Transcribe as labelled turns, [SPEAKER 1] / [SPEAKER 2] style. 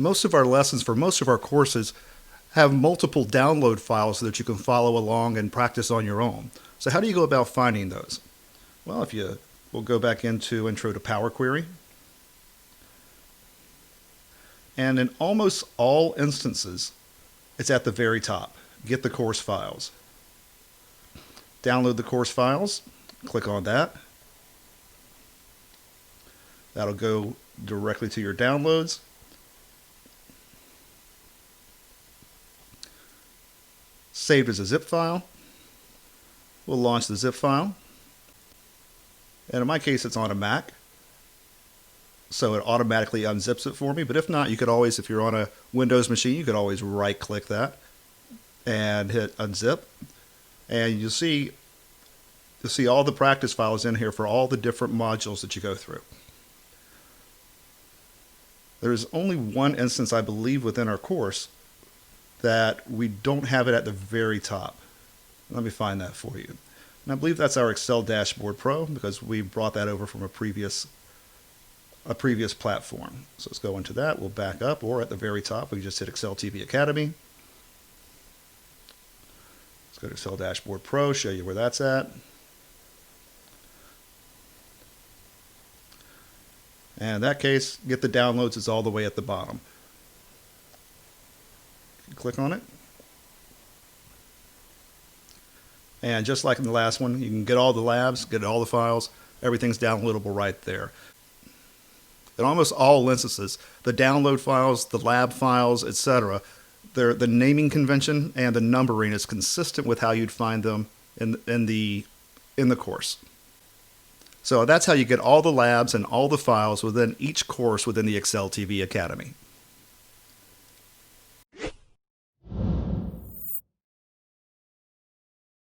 [SPEAKER 1] most of our lessons for most of our courses have multiple download files so that you can follow along and practice on your own. So how do you go about finding those? Well, we'll go back into Intro to Power Query. And in almost all instances, it's at the very top. Get the course files. Download the course files. Click on that. That'll go directly to your downloads. Saved as a zip file. We'll launch the zip file. And in my case, it's on a Mac, so it automatically unzips it for me. But if not, you could always, if you're on a Windows machine, you could always right-click that and hit unzip. And you'll see all the practice files in here for all the different modules that you go through. There's only one instance, I believe, within our course that we don't have it at the very top. Let me find that for you. And I believe that's our Excel Dashboard Pro, because we brought that over from a previous platform. So let's go into that. We'll back up, or at the very top, we just hit Excel TV Academy. Let's go to Excel Dashboard Pro, show you where that's at. And in that case, get the downloads, it's all the way at the bottom. Click on it. And just like in the last one, you can get all the labs, get all the files, everything's downloadable right there. In almost all instances, the download files, the lab files, etc., the naming convention and the numbering is consistent with how you'd find them in the course. So that's how you get all the labs and all the files within each course within the Excel TV Academy.